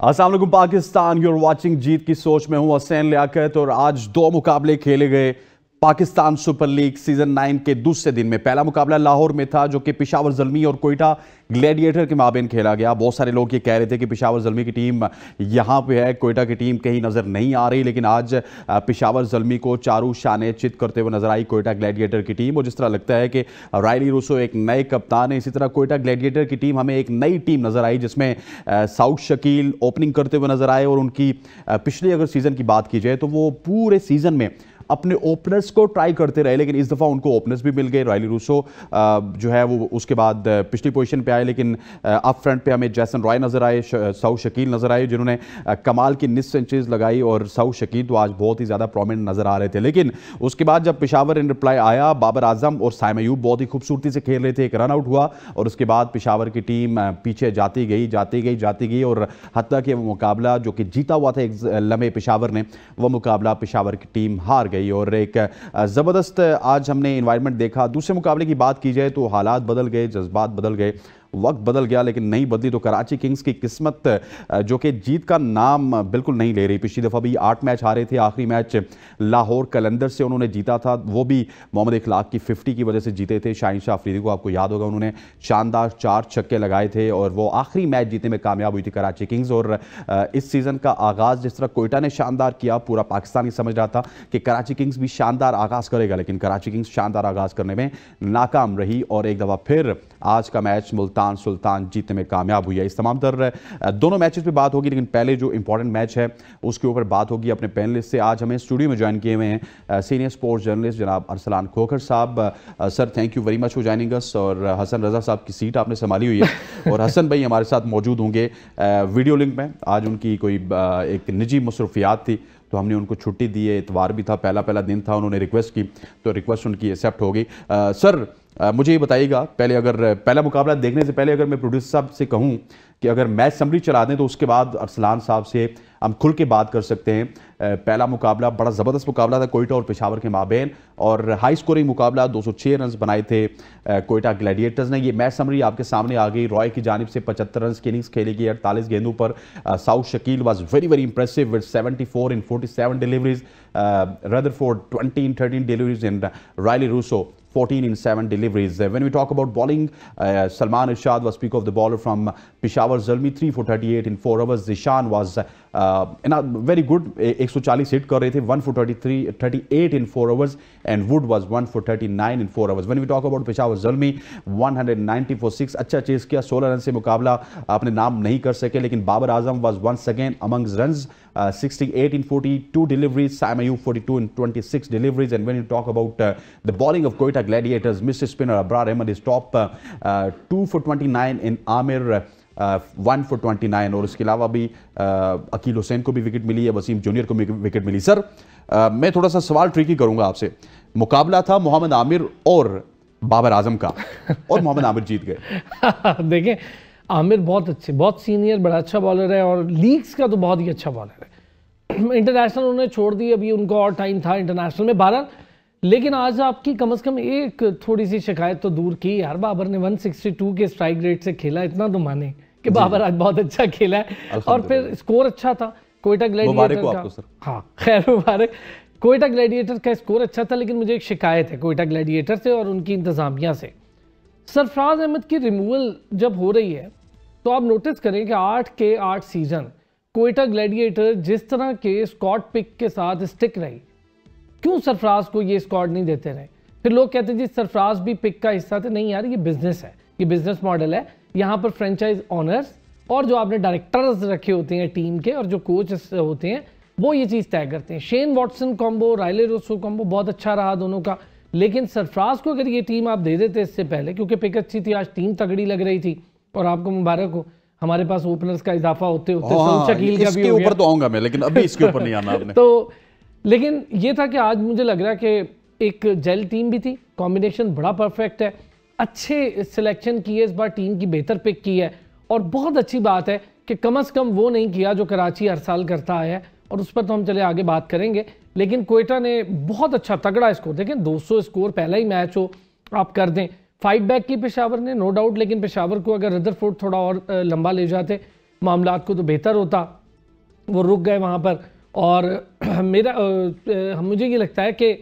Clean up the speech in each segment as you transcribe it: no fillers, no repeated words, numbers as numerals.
अस्सलाम वालेकुम Pakistan, your watching जीत की सोच में हूं हसैन लियाकत। और आज दो मुकाबले खेले गए पाकिस्तान सुपर लीग सीजन 9 के दूसरे दिन में। पहला मुकाबला लाहौर में था जो कि पेशावर ज़ल्मी और कोयटा ग्लैडिएटर के माबेन खेला गया। बहुत सारे लोग ये कह रहे थे कि पेशावर ज़ल्मी की टीम यहाँ पे है, कोयटा की टीम कहीं नज़र नहीं आ रही, लेकिन आज पेशावर ज़ल्मी को चारू शाने चित करते हुए नजर आई कोयटा ग्लैडिएटर की टीम। और जिस तरह लगता है कि रायली रूसो एक नए कप्तान है, इसी तरह कोयटा ग्लैडिएटर की टीम हमें एक नई टीम नजर आई जिसमें साउथ शकील ओपनिंग करते हुए नजर आए। और उनकी पिछली अगर सीज़न की बात की जाए तो वो पूरे सीज़न में अपने ओपनर्स को ट्राई करते रहे, लेकिन इस दफ़ा उनको ओपनर्स भी मिल गए। रायली रूसो जो है वो उसके बाद पिछली पोजीशन पे आए, लेकिन अप फ्रंट पे हमें जैसन रॉय नज़र आए, साउथ शकील नज़र आए जिन्होंने कमाल की 19 सेंचुरीज लगाई। और साउथ शकील तो आज बहुत ही ज़्यादा प्रोमिनेंट नज़र आ रहे थे। लेकिन उसके बाद जब पेशावर इन रिप्लाई आया, बाबर आजम और साइम अयूब बहुत ही खूबसूरती से खेल रहे थे, एक रन आउट हुआ और उसके बाद पेशावर की टीम पीछे जाती गई और हत्ता कि वो मुकाबला जो कि जीता हुआ था एक लम्हे पेशावर ने, वो मुकाबला पेशावर की टीम हार गई। और एक ज़बरदस्त आज हमने इन्वायरमेंट देखा। दूसरे मुकाबले की बात की जाए तो हालात बदल गए, जज्बात बदल गए, वक्त बदल गया, लेकिन नहीं बदली तो कराची किंग्स की किस्मत जो कि जीत का नाम बिल्कुल नहीं ले रही। पिछली दफ़ा भी 8 मैच हारे थे, आखिरी मैच लाहौर कलंदर से उन्होंने जीता था, वो भी मोहम्मद इखलाक की 50 की वजह से जीते थे। शाहीन शाह अफरीदी को आपको याद होगा, उन्होंने शानदार 4 छक्के लगाए थे और वो आखिरी मैच जीतने में कामयाब हुई थी कराची किंग्स। और इस सीज़न का आगाज़ जिस तरह कोयटा ने शानदार किया, पूरा पाकिस्तान ही समझ रहा था कि कराची किंग्स भी शानदार आगाज़ करेगा, लेकिन कराची किंग्स शानदार आगाज़ करने में नाकाम रही और एक दफ़ा फिर आज का मैच मुल्तान सुल्तान जीतने में कामयाब हुई है। इस तमाम तर दोनों मैचेस पे बात होगी, लेकिन पहले जो इंपॉर्टेंट मैच है उसके ऊपर बात होगी अपने पैनलिस्ट से। आज हमें स्टूडियो में ज्वाइन किए हुए हैं सीनियर स्पोर्ट्स जर्नलिस्ट जनाब अरसलान खोखर साहब। Sir, thank you very much for joining us. और हसन रजा साहब की सीट आपने संभाली हुई है और हसन भाई हमारे साथ मौजूद होंगे वीडियो लिंक में। आज उनकी कोई एक निजी मसरूफियात थी तो हमने उनको छुट्टी दी है, इतवार भी था, पहला दिन था, उन्होंने रिक्वेस्ट की तो रिक्वेस्ट उनकी एक्सेप्ट हो गई। सर, मुझे ये बताइएगा, पहले अगर पहला मुकाबला देखने से पहले अगर मैं प्रोड्यूसर साहब से कहूँ कि अगर मैच समरी चला दें तो उसके बाद अरसलान साहब से हम खुल के बात कर सकते हैं। पहला मुकाबला बड़ा ज़बरदस्त मुकाबला था कोयटा और पेशावर के माबेन और हाई स्कोरिंग मुकाबला, 206 रन बनाए थे कोयटा ग्लैडिएटर्स ने। ये मैच समरी आपके सामने आ गई। रॉय की जानिब से 75 रन की इनिंग्स खेली गई 48 गेंदों पर। Saud Shakeel was very impressive with 74 in 47 deliveries, Rutherford 20 in 13 deliveries and Rilee Rossouw 14 in 7 deliveries. When we talk about bowling, Salman Irshad was peak of the bowler from Peshawar Zalmi, 3 for 38 in 4 overs. Zishan was very good, 140 hit कर रहे थे, 1 for 38 in 4 overs, and Wood was 1 for 39 in 4 overs. When we talk about Peshawar Zalmi, 190 for 6, अच्छा chess किया, 16 run से मुकाबला अपने नाम नहीं कर सके, लेकिन Babar Azam was once again amongst runs, 68 in 42 deliveries, Saim Ayoub 42 in 26 deliveries. And when you talk about the bowling of Koita Gladiators, Mr. Spinner Abrar Ahmed is top, 2 for 29 in Amir, 1 for 29। और इसके अलावा भी अकील हुसैन को भी wicket मिली है, Wasim junior को भी wicket मिली। Sir, मैं थोड़ा सा सवाल ट्रिकी करूंगा आपसे। मुकाबला था मोहम्मद आमिर और बाबर आजम का और मोहम्मद आमिर जीत गए। देखें, आमिर बहुत अच्छे, बहुत सीनियर, बड़ा अच्छा बॉलर है और लीग्स का तो बहुत ही अच्छा बॉलर है। इंटरनेशनल उन्होंने छोड़ दी, अभी उनको और टाइम था इंटरनेशनल में 12। लेकिन आज आपकी कम से कम एक थोड़ी सी शिकायत तो दूर की यार, बाबर ने 162 के स्ट्राइक रेट से खेला, इतना तो माने कि बाबर आज बहुत अच्छा खेला है। और फिर स्कोर अच्छा था कोयटा ग्लैडिएटर का। हाँ, खैर मुबारक। कोयटा ग्लैडिएटर का स्कोर अच्छा था, लेकिन मुझे एक शिकायत है कोयटा ग्लैडिएटर से और उनकी इंतजामिया से। सरफराज अहमद की रिमूवल जब हो रही है तो आप नोटिस करें कि 8 के 8 सीजन कोयटा ग्लैडिएटर जिस तरह के स्क्वाड पिक के साथ स्टिक रही, क्यों सरफराज को ये स्क्वाड नहीं देते रहे? फिर लोग कहते हैं जी सरफराज भी पिक का हिस्सा थे। नहीं यार, ये बिजनेस है, ये बिजनेस मॉडल है। यहाँ पर फ्रेंचाइज ऑनर्स और जो आपने डायरेक्टर्स रखे होते हैं टीम के और जो कोच होते हैं वो ये चीज़ तय करते हैं। शेन वॉटसन कॉम्बो, रायले रोसो कॉम्बो बहुत अच्छा रहा दोनों का, लेकिन सरफराज को अगर ये टीम आप दे देते इससे पहले, क्योंकि पिक अच्छी थी, आज टीम तगड़ी लग रही थी और आपको मुबारक हो, हमारे पास ओपनर्स का इजाफा होते शकील का भी हो गया। ऊपर तो आऊंगा मैं, लेकिन अभी इसके ऊपर नहीं आना आपने। तो लेकिन ये था कि आज मुझे लग रहा है कि एक जेल टीम भी थी, कॉम्बिनेशन बड़ा परफेक्ट है, अच्छे सिलेक्शन की है इस बार, टीम की बेहतर पिक की है। और बहुत अच्छी बात है कि कम से कम वो नहीं किया जो कराची हर साल करता आया है, और उस पर तो हम चले आगे बात करेंगे। लेकिन कोयटा ने बहुत अच्छा तगड़ा स्कोर, देखें 200 स्कोर पहला ही मैच हो आप कर दें। फाइट बैक की पेशावर ने नो डाउट, लेकिन पेशावर को अगर रदरफोर्ड थोड़ा और लंबा ले जाते मामलात को तो बेहतर होता, वो रुक गए वहाँ पर। और मुझे ये लगता है कि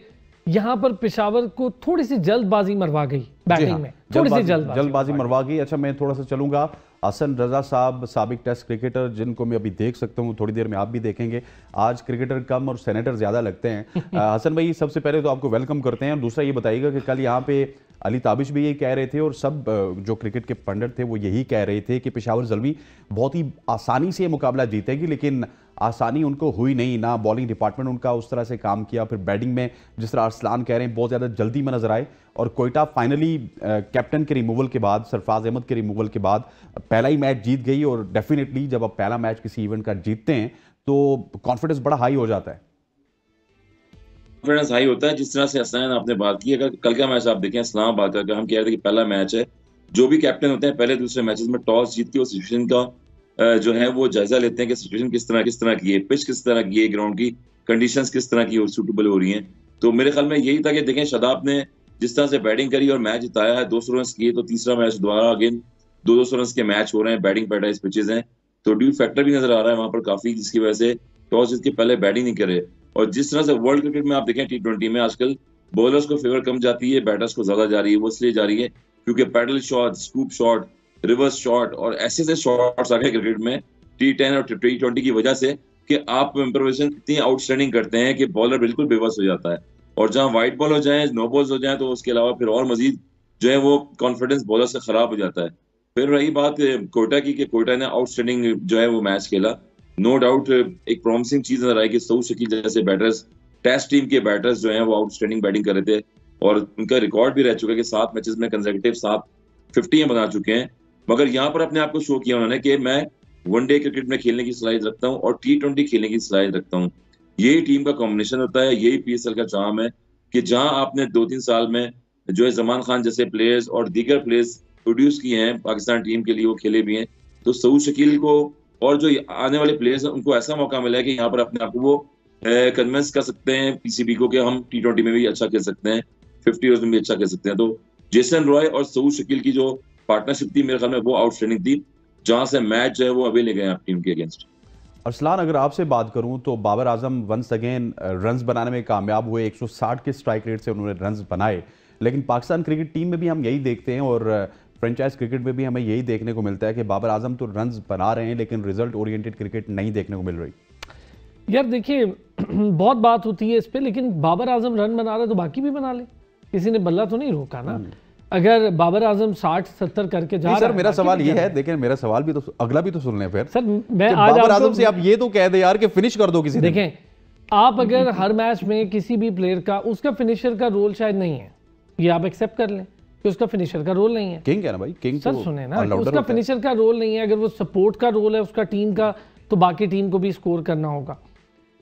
यहाँ पर पेशावर को थोड़ी सी जल्दबाजी मरवा गई बैटिंग में, थोड़ी सी जल्दबाजी मरवा गई। अच्छा, मैं थोड़ा सा चलूंगा। हसन रजा साहब साबिक टेस्ट क्रिकेटर, जिनको मैं अभी देख सकता हूँ, थोड़ी देर में आप भी देखेंगे। आज क्रिकेटर कम और सेनेटर ज्यादा लगते हैं। हसन भाई, सबसे पहले तो आपको वेलकम करते हैं, और दूसरा ये बताइएगा कि कल यहाँ पे अली ताबिश भी ये कह रहे थे और सब जो क्रिकेट के पंडित थे वो यही कह रहे थे कि पेशावर ज़ल्मी बहुत ही आसानी से ये मुकाबला जीतेगी, लेकिन आसानी उनको हुई नहीं। ना बॉलिंग डिपार्टमेंट उनका उस तरह से काम किया, फिर बैटिंग में जिस तरह अरसलान कह रहे हैं बहुत ज़्यादा जल्दी में नजर आए, और कोयटा फाइनली कैप्टन के रिमूवल के बाद, सरफराज अहमद के रिमूवल के बाद पहला ही मैच जीत गई। और डेफिनेटली जब आप पहला मैच किसी इवेंट का जीतते हैं तो कॉन्फिडेंस बड़ा हाई हो जाता है। कॉन्फिडेंस हाई होता है। जिस तरह से हसन आपने बात की, अगर कल का मैच आप देखें इस्लामाबाद का, हम कह रहे थे कि पहला मैच है, जो भी कैप्टन होते हैं पहले दूसरे मैचेस में टॉस जीत के उस सिचुएशन का जो है वो जायजा लेते हैं कि सिचुएशन किस तरह की है, पिच किस तरह की है, ग्राउंड की कंडीशंस किस तरह की सूटेबल हो रही हैं। तो मेरे ख्याल में यही था कि देखें शादाब ने जिस तरह से बैटिंग करी और मैच जिताया है, 200 रन किए, तो तीसरा मैच दोबारा अगेन 200 रन के मैच हो रहे हैं, बैटिंग पैराडाइज पिचेस हैं, तो ड्यू फैक्टर भी नजर आ रहा है वहां पर काफी, जिसकी वजह से टॉस जीत के पहले बैटिंग नहीं करे। और जिस तरह से वर्ल्ड क्रिकेट में आप देखें T20 में आजकल बॉलर्स को फेवर कम जाती है, बैटर्स को ज्यादा जा रही है। वो इसलिए जा रही है क्योंकि paddle shot, scoop shot, reverse shot और ऐसे शॉट्स आ गए क्रिकेट में T10 और T20 की वजह से कि आप इम्प्रोवाइजेशन इतनी आउटस्टैंडिंग करते हैं कि बॉलर बिल्कुल बेबस हो जाता है। और जहां वाइट बॉल हो जाए, नो बॉल्स हो जाए, तो उसके अलावा फिर और मजीद जो है वो कॉन्फिडेंस बॉलर से खराब हो जाता है। फिर रही बात कोयटा की कि कोयटा ने आउटस्टैंडिंग जो है वो मैच खेला, नो डाउट एक प्रॉमिसिंग चीज नजर आई कि सऊद शकील जैसे बैटर्स, टेस्ट टीम के बैटर्स जो हैं वो आउटस्टैंडिंग बैटिंग कर रहे थे, और उनका रिकॉर्ड भी रह चुका है कि 7 मैचेस में कंसेक्यूटिव 7 50 बना चुके हैं। मगर यहाँ पर अपने आप को शो किया उन्होंने कि मैं वनडे क्रिकेट में खेलने की सलाहियत रखता हूँ और T20 खेलने की सलाहियत रखता हूँ। यही टीम का कॉम्बिनेशन होता है, यही PSL का चार्म है कि जहां आपने 2-3 साल में जो है जमान खान जैसे प्लेयर्स और दीगर प्लेयर्स प्रोड्यूस किए हैं पाकिस्तान टीम के लिए, वो खेले भी हैं, तो सऊद शकील को और जो आने वाले प्लेयर्स हैं उनको ऐसा मौका मिला है कि यहाँ पर अपने आप को वो कन्विंस कर सकते हैं PCB को कि हम T20 में भी अच्छा खेल सकते हैं, 50 ओवर्स में भी अच्छा खेल सकते हैं। तो जेसन रॉय और सऊद शकील की जो पार्टनरशिप थी मेरे ख्याल में वो आउटस्टैंडिंग थी, जहां से मैच जो है वो अभी ले गए टीम के अगेंस्ट। अरसलान, अगर आपसे बात करूं तो Babar Azam once again runs बनाने में कामयाब हुए, 160 के स्ट्राइक रेट से उन्होंने रन्स बनाए, लेकिन पाकिस्तान क्रिकेट टीम में भी हम यही देखते हैं और फ्रेंचाइज क्रिकेट में भी हमें यही देखने को मिलता है कि बाबर आजम तो रन्स बना रहे हैं लेकिन रिजल्ट ओरिएंटेड क्रिकेट नहीं देखने को मिल रही। यार देखिए, बहुत बात होती है इस पे, लेकिन बाबर आजम रन बना रहा है तो बाकी भी बना ले, किसी ने बल्ला तो नहीं रोका ना। अगर बाबर आजम 60-70 करके जा रहा है, सर मेरा सवाल ये है, देखिए मेरा सवाल भी तो अगला भी तो सुन लें फिर। सर मैं आज बाबर आजम से आप ये तो कह दे यार कि फिनिश कर दो किसी। देखें, आप अगर हर मैच में किसी भी प्लेयर का उसका फिनिशर का रोल शायद नहीं है, ये आप एक्सेप्ट कर लें कि उसका फिनिशर का रोल नहीं है। किंग है ना भाई, किंग सर सुने ना, उसका फिनिशर का रोल नहीं है। अगर वो सपोर्ट का रोल है उसका टीम का, तो बाकी टीम को भी स्कोर करना होगा।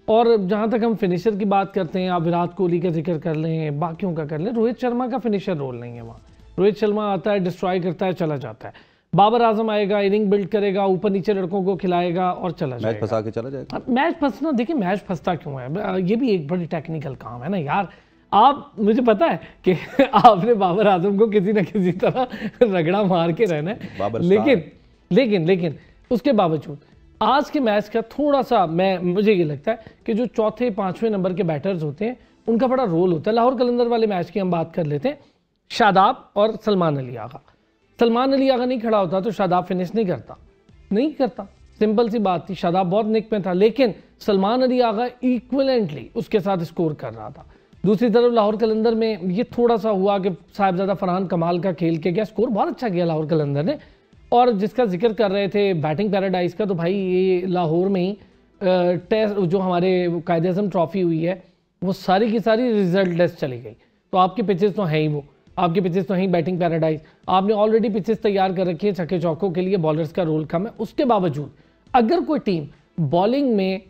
और जहां तक हम फिनिशर की बात करते हैं, आप विराट कोहली का जिक्र कर लें, बाकियों का कर लें, रोहित शर्मा का फिनिशर रोल नहीं है वहाँ। रोहित शर्मा आता है, डिस्ट्रॉय करता है, चला जाता है। बाबर आजम आएगा, इनिंग बिल्ड करेगा, ऊपर नीचे लड़कों को खिलाएगा और चला जाएगा, मैच फंसा के चला जाएगा। मैच फंसना, देखिए मैच फंसता क्यों है, ये भी एक बड़ी टेक्निकल काम है ना यार। आप, मुझे पता है कि आपने बाबर आजम को किसी न किसी तरह रगड़ा मार के रहना है, लेकिन उसके बावजूद आज के मैच का थोड़ा सा मुझे ये लगता है कि जो चौथे 5वें नंबर के बैटर्स होते हैं उनका बड़ा रोल होता है। लाहौर कलंदर वाले मैच की हम बात कर लेते हैं, शादाब और सलमान अली आगा। सलमान अली आगा नहीं खड़ा होता तो शादाब फिनिश नहीं करता, सिंपल सी बात थी। शादाब बहुत निक में था, लेकिन सलमान अली आगा इक्विवेलेंटली उसके साथ स्कोर कर रहा था। दूसरी तरफ लाहौर कलंदर में ये थोड़ा सा हुआ कि साहिबजादा फरहान कमाल का खेल के गया, स्कोर बहुत अच्छा किया लाहौर कलंदर ने। और जिसका जिक्र कर रहे थे बैटिंग पैराडाइज का, तो भाई ये लाहौर में ही टेस्ट जो हमारे कायद-ए-आज़म ट्रॉफी हुई है वो सारी की सारी रिजल्ट लेस चली गई। तो आपकी पिचेस तो हैं ही, वो आपकी पिचेस तो हैं बैटिंग पैराडाइज, आपने ऑलरेडी पिचेस तैयार कर रखी है छक्के चौकों के लिए, बॉलर्स का रोल कम है। उसके बावजूद अगर कोई टीम बॉलिंग में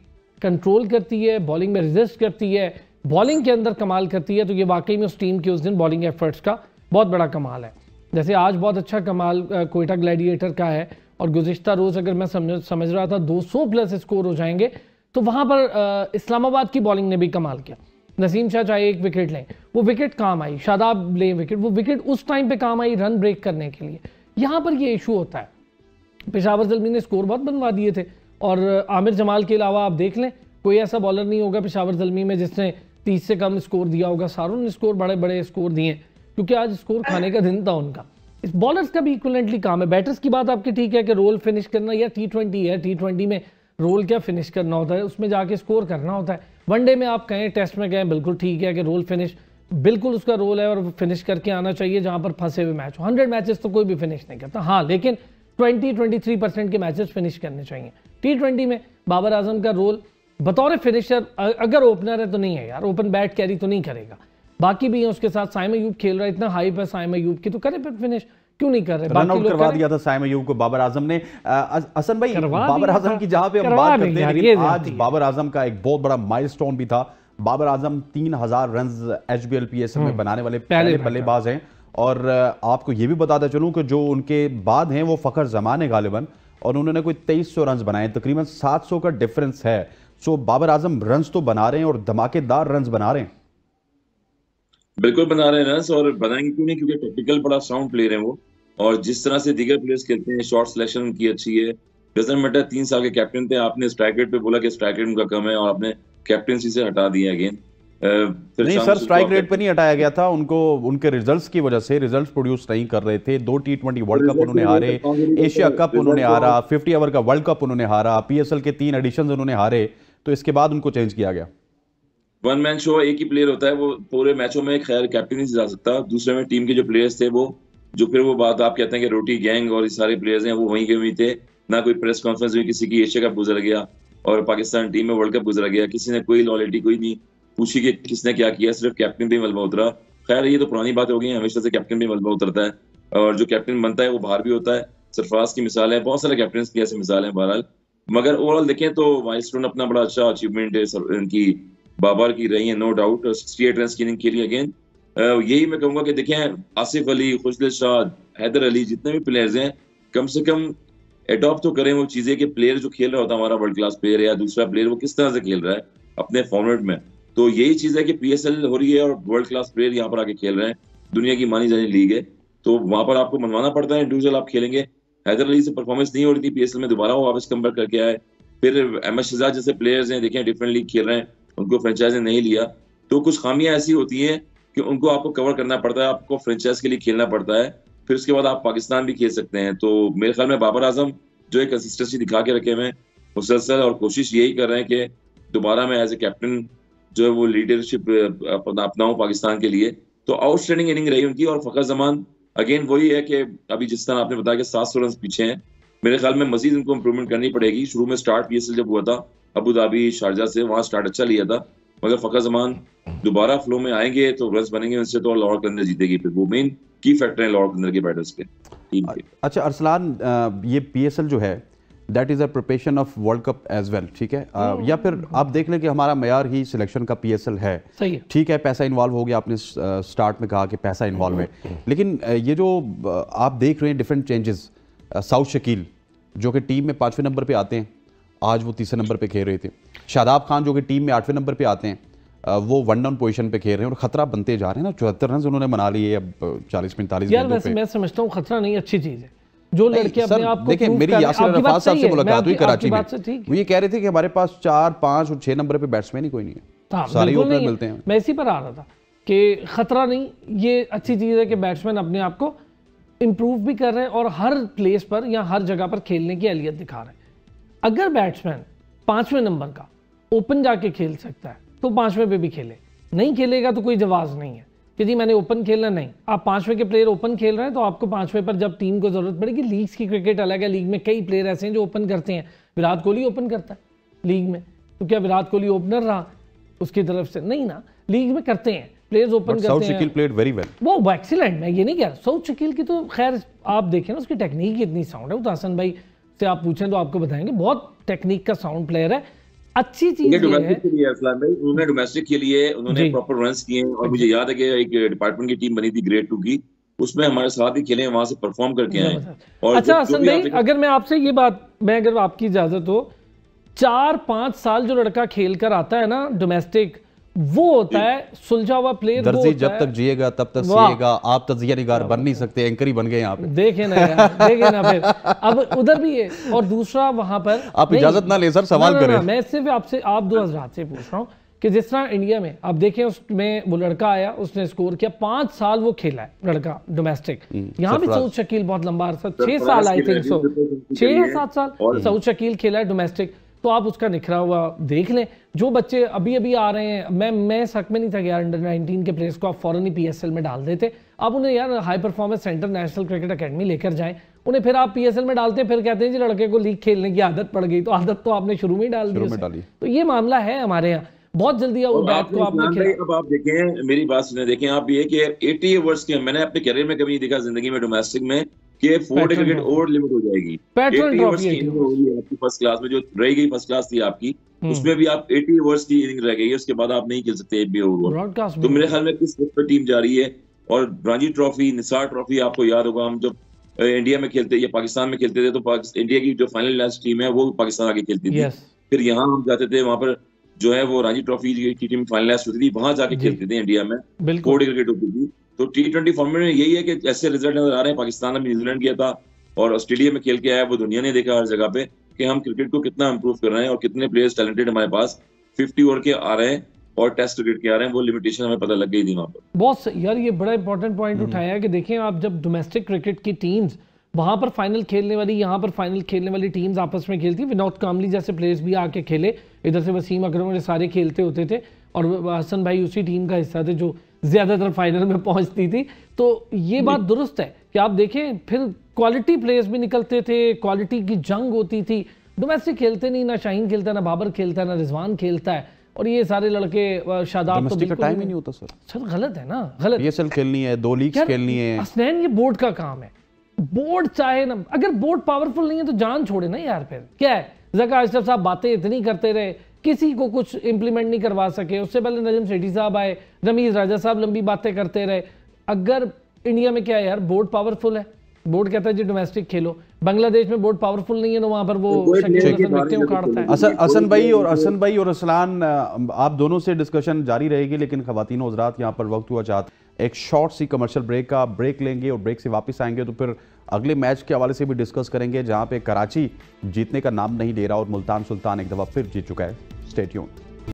कंट्रोल करती है, बॉलिंग में रेजिस्ट करती है, बॉलिंग के अंदर कमाल करती है, तो ये वाकई में उस टीम के उस दिन बॉलिंग एफर्ट्स का बहुत बड़ा कमाल है। जैसे आज बहुत अच्छा कमाल कोयटा ग्लैडिएटर का है, और गुज़िश्ता रोज़ अगर मैं समझ रहा था 200 प्लस स्कोर हो जाएंगे, तो वहाँ पर इस्लामाबाद की बॉलिंग ने भी कमाल किया। नसीम शाह चाहे एक विकेट लें, वो विकेट काम आई, शादाब लें विकेट, वो विकेट उस टाइम पे काम आई रन ब्रेक करने के लिए। यहाँ पर ये इशू होता है पेशावर ज़ल्मी ने स्कोर बहुत बनवा दिए थे, और आमिर जमाल के अलावा आप देख लें कोई ऐसा बॉलर नहीं होगा पेशावर ज़ल्मी में जिसने 30 से कम स्कोर दिया होगा। सारों ने स्कोर बड़े बड़े स्कोर दिए क्योंकि आज स्कोर खाने का दिन था उनका। इस बॉलर्स का भी इक्विवेलेंटली काम है। बैटर्स की बात आपकी ठीक है कि रोल फिनिश करना, या T20 है, T20 में रोल क्या फिनिश करना होता है, उसमें जाके स्कोर करना होता है। वनडे में आप कहें, टेस्ट में कहें, बिल्कुल ठीक है कि रोल फिनिश बिल्कुल उसका रोल है और फिनिश करके आना चाहिए जहां पर फंसे हुए मैच हो। 100 मैचेस तो कोई भी फिनिश नहीं करता, हाँ, लेकिन 20-23% के मैचेस फिनिश करने चाहिए। T20 में बाबर आजम का रोल बतौर फिनिशर, अगर ओपनर है तो नहीं है यार, ओपन बैट कैरी तो नहीं करेगा। बाकी भी है उसके साथ, साइम अयूब खेल रहा है, इतना हाइप है साइम अयूब की, तो करे फिर फिनिश, क्यों नहीं कर रहे? रन आउट करवा दिया था साइम अयूब को बाबर आजम ने। हसन भाई, बाबर आजम की जहां पे हम बात करते हैं, लेकिन आज बाबर आजम का एक बहुत बड़ा माइलस्टोन भी था। Babar Azam 3000 run HBL PSL में बनाने वाले पहले बल्लेबाज हैं, और आपको ये भी बताता चलूं कि जो उनके बाद हैं वो फखर जमान है गालिबन, और उन्होंने कोई 2300 रन बनाए, तकरीबन 700 का डिफरेंस है। सो बाबर आजम रन्स तो बना रहे हैं और धमाकेदार रन्स बना रहे हैं। बिल्कुल बना रहे हैं रन्स, और बनाएंगे क्यों नहीं, क्योंकि टेक्निकल बड़ा साउंड प्लेयर है वो, और जिस तरह से दीगर प्लेयर्स खेलते हैं, शॉट सिलेक्शन उनकी अच्छी है। डजंट मैटर, 3 साल के कैप्टन थे, आपने स्ट्राइक रेट पे बोला कि स्ट्राइक रेट उनका कम है और आपने कैप्टनसी से हटा दिया अगेन। नहीं सर, स्ट्राइक रेट पे नहीं हटाया गया था उनको, उनके रिजल्ट्स की वजह से। रिजल्ट्स प्रोड्यूस नहीं कर रहे थे। 2 T20 वर्ल्ड कप उन्होंने हारे, एशिया कप उन्होंने हारा, 50 ओवर का वर्ल्ड कप उन्होंने हारा, PSL के 3 एडिशन उन्होंने हारे, तो इसके बाद उनको चेंज किया गया। वन मैन शो, एक ही प्लेयर होता है, वो पूरे मैचों में खैर कैप्टन नहीं जा सकता। दूसरे में टीम के जो प्लेयर्स थे वो, जो फिर वो बात आप कहते हैं कि रोटी गैंग और ये सारे प्लेयर्स हैं, वो वहीं के वहीं थे। ना कोई प्रेस कॉन्फ्रेंस हुई, किसी की एशिया कप गुजर गया और पाकिस्तान टीम में वर्ल्ड कप गुजर गया, किसी ने कोई लॉयल्टी कोई नहीं पूछी कि किसने क्या किया, सिर्फ कैप्टन भी मलबा उतरा। खैर ये तो पुरानी बात हो गई है, हमेशा से कैप्टन भी मलबा उतरता है, और जो कैप्टन बनता है वो बाहर भी होता है। सरफराज की मिसाल है, बहुत सारे कैप्टन की ऐसी मिसाल है बहरहाल। मगर ओवरऑल देखें तो माइलस्टोन अपना बड़ा अच्छा अचीवमेंट है इनकी बाबर की रही है, नो डाउट। 68 रन की इनिंग खेली अगेन। यही मैं कहूंगा कि देखें, आसिफ अली, खुशदिल शाह, हैदर अली, जितने भी प्लेयर्स हैं, कम से कम एडॉप्ट तो करें वो चीजें कि प्लेयर जो खेल रहा होता है हमारा वर्ल्ड क्लास प्लेयर या दूसरा प्लेयर, वो किस तरह से खेल रहा है अपने फॉर्मेट में। तो यही चीज है कि PSL हो रही है और वर्ल्ड क्लास प्लेयर यहाँ पर आके खेल रहे हैं, दुनिया की मानी जानी लीग है, तो वहां पर आपको मनवाना पड़ता है। इंडिविजुअल आप खेलेंगे, हैदर अली से परफॉर्मेंस नहीं हो रही थी PSL में, दोबारा वो वापस कमबैक करके आए। फिर अहमद शहजाद जैसे प्लेयर्स हैं, देखें डिफरेंट लीग खेल रहे हैं, उनको फ्रेंचाइज ने नहीं लिया। तो कुछ खामियां ऐसी होती हैं कि उनको आपको कवर करना पड़ता है, आपको फ्रेंचाइज के लिए खेलना पड़ता है, फिर उसके बाद आप पाकिस्तान भी खेल सकते हैं। तो मेरे ख्याल में बाबर आजम जो एक कंसिस्टेंसी दिखा के रखे हुए मुसलसल, और कोशिश यही कर रहे हैं कि दोबारा मैं एज ए कैप्टन जो है वो लीडरशिप अपनाऊं पाकिस्तान के लिए। तो आउटस्टैंडिंग इनिंग रही उनकी। और फखर जमान अगेन वही है कि अभी जिस तरह आपने बताया कि 700 रन पीछे हैं, मेरे ख्याल में मजीद उनको इंप्रूवमेंट करनी पड़ेगी। शुरू में स्टार्ट PSL जब हुआ था अबू धाबी, शारजा से, वहां स्टार्ट अच्छा लिया था, मगर फखर जमान दोबारा फ्लो में आएंगे तो रन बनेंगे उनसे, तो लाहौर कलंदर जीतेगी। फिर वो मेन की फैक्टर है लाहौर कलंदर के बैटर्स के टीम के। अच्छा अरसलान, ये PSL जो है that is a preparation of World Cup as well, ठीक है? या फिर आप देख लें कि हमारा मयार ही सिलेक्शन का PSL है, सही है, ठीक है, पैसा इन्वॉल्व हो गया, आपने स्टार्ट में कहा कि पैसा इन्वॉल्व है, लेकिन ये जो आप देख रहे हैं डिफरेंट चेंजेस, साउथ शकील जो कि टीम में 5वें नंबर पे आते हैं, आज वो 3रे नंबर पे खेल रहे थे। शादाब खान जो कि टीम में 8वें नंबर पे आते हैं, वो 1 डाउन पोजीशन पे खेल रहे हैं और खतरा बनते जा रहे हैं ना। 74 रन उन्होंने बना लिए अब 40-45 यार। वैसे मैं समझता हूँ खतरा नहीं, अच्छी चीज है जो लड़के अपने आप को। देखिए, मेरी यासिर अरफात साहब से मुलाकात हुई कराची में, वो ये कह रहे थे कि हमारे पास 4, 5 और 6 नंबर पे बैट्समैन ही कोई नहीं है, सारे ओपनर मिलते हैं। मैं इसी पर आ रहा था कि खतरा नहीं, ये अच्छी चीज है कि बैट्समैन अपने आप को इंप्रूव भी कर रहे हैं और हर प्लेस पर या हर जगह पर खेलने की अहलियत दिखा रहे हैं। अगर बैट्समैन 5वें नंबर का ओपन जाके खेल सकता है तो 5वें पे भी खेले, नहीं खेलेगा तो कोई जवाब नहीं है कि जी मैंने ओपन खेलना। नहीं, आप 5वें के प्लेयर ओपन खेल रहे हैं तो आपको 5वें पर जब टीम को जरूरत पड़ेगी, लीग्स की क्रिकेट अलग है, लीग में कई प्लेयर ऐसे हैं जो ओपन करते हैं। विराट कोहली ओपन करता है लीग में, तो क्या विराट कोहली ओपनर रहा उसकी तरफ से? नहीं ना, लीग में करते हैं प्लेयर्स ओपन करते हैं। South Shakeel played very well, वो एक्सीलेंट, मैं ये नहीं कह रहा। साउथ शकील की तो खैर आप देखें ना, उसकी टेक्निक इतनी साउंड है, वो तो हसन भाई से आप पूछें तो आपको बताएंगे, बहुत टेक्निक का साउंड प्लेयर है। अच्छी चीज है उन्होंने डोमेस्टिक के लिए उन्होंने प्रॉपर रन्स किए, और मुझे याद है कि एक डिपार्टमेंट की टीम बनी थी ग्रेड 2 की, उसमें हमारे साथ ही खेले, वहां से परफॉर्म करके आए। और अच्छा हसन भाई, अगर मैं आपसे ये बात, मैं अगर आपकी इजाजत हो, 4-5 साल जो लड़का खेल कर आता है ना डोमेस्टिक, वो होता है सुलझा हुआ प्लेयर। दर्जी जब तक जिएगा तब तक सिएगा, आप तजिया निगार बन नहीं सकते, एंकर ही बन गए यहाँ पे। देखे ना यार, देखे ना फिर अब उधर भी है। और दूसरा वहां पर आप इजाजत ना ले सर, सवाल करें। मैं सिर्फ आपसे, आप दो हजरात से पूछ रहा हूँ कि जिस तरह इंडिया में आप देखें, उसमें वो लड़का आया, उसने स्कोर किया, 5 साल वो खेला है लड़का डोमेस्टिक। यहाँ भी सऊद शकील बहुत लंबा अरसा, 6 साल आई थिंक सो, 6 या 7 साल सऊद शकील खेला है डोमेस्टिक। तो आप उसका निखरा हुआ देख लें। जो बच्चे अभी अभी आ रहे हैं, मैं शक में नहीं था कि यार अंडर 19 के प्लेयर्स को आप फौरन ही PSL में डाल देते। आप उन्हें यार high performance centre national cricket academy लेकर जाएं, उन्हें फिर आप PSL में डालते हैं, फिर कहते हैं जी लड़के को लीग खेलने की आदत पड़ गई। तो आदत तो आपने शुरू में ही डाल दी। तो ये मामला है हमारे यहाँ, बहुत जल्दी बैट को आपने। अब आप देखें, मेरी बात सुने, देखें आप ये कि 80 ओवर्स के, मैंने अपने करियर में कभी नहीं देखा जिंदगी में डोमेस्टिक में कि 4 क्रिकेट ओवर लिमिट हो जाएगी। 80 ओवर्स की इनिंग होगी आपकी फर्स्ट क्लास में, जो रह गई फर्स्ट क्लास थी आपकी, उसमें भी आप 80 ओवर्स की इनिंग रह गई है, उसके बाद आप नहीं खेल सकते एक भी ओवर। तो मेरे ख्याल में किस पर टीम जा रही है। और रणजी ट्रॉफी, निसार ट्रॉफी, आपको याद होगा हम जब इंडिया में खेलते या पाकिस्तान में खेलते थे तो इंडिया की जो फाइनल लास्ट टीम है वो पाकिस्तान आगे खेलती थी। फिर यहाँ हम जाते थे, वहां पर जो है वो रणजी ट्रॉफी की टीम फाइनलाइज होती थी, वहां जाके खेलते थे इंडिया में, 4 क्रिकेट होती थी। तो T20 फॉर्मेट में यही है कि ऐसे रिजल्ट नजर आ रहे हैं। पाकिस्तान में न्यूजीलैंड किया था और ऑस्ट्रेलिया में खेल के आया, वो दुनिया ने देखा हर जगह पे कि हम क्रिकेट को कितना इंप्रूव कर रहे हैं और कितने प्लेयर्स टैलेंटेड हमारे पास 50 ओवर के आ रहे हैं और टेस्ट क्रिकेट के आ रहे हैं। वो लिमिटेशन हमें पता लग गई थी वहां पर। बहुत यार ये बड़ा इंपॉर्टेंट पॉइंट उठाया है कि देखें आप जब डोमेस्टिक क्रिकेट की टीम्स वहां पर फाइनल खेलने वाली, यहाँ पर फाइनल खेलने वाली टीम्स आपस में खेलती, विनोद कामली जैसे प्लेयर्स भी आके खेले, इधर से वसीम अकरम ये सारे खेलते होते थे और हसन भाई उसी टीम का हिस्सा थे जो ज्यादातर फाइनल में पहुंचती थी। तो ये बात दुरुस्त है कि आप देखें फिर क्वालिटी प्लेयर्स भी निकलते थे, क्वालिटी की जंग होती थी। डोमेस्टिक खेलते नहीं, ना शाहीन खेलता, ना बाबर खेलता, ना रिजवान खेलता है, और ये सारे लड़के शादाब तो बिल्कुल टाइम ही नहीं होता सर गलत है ना, गलत। PSL खेलनी है, 2 लीग्स खेलनी है। हसनैन ये बोर्ड का काम है, बोर्ड चाहे ना, अगर बोर्ड पावरफुल नहीं है तो जान छोड़े ना यार। फिर क्या है, ज़का अशरफ साहब बातें इतनी करते रहे, किसी को कुछ इंप्लीमेंट नहीं करवा सके। उससे पहले नजम सेठी साहब आए, रमीज राजा साहब लंबी बातें करते रहे। अगर इंडिया में क्या है यार, बोर्ड पावरफुल है, बोर्ड कहता है जी डोमेस्टिक खेलो। बांग्लादेश में बोर्ड पावरफुल नहीं है, तो वहां पर वो उखाड़ता है। हसन भाई और असलान, आप दोनों से डिस्कशन जारी रहेगी, लेकिन खवातीन हज़रात यहाँ पर वक्त हुआ चाहत एक शॉर्ट सी कमर्शियल ब्रेक का ब्रेक लेंगे और ब्रेक से वापस आएंगे तो फिर अगले मैच के हवाले से भी डिस्कस करेंगे, जहां पे कराची जीतने का नाम नहीं ले रहा और मुल्तान सुल्तान एक दफा फिर जीत चुका है। Stay tuned.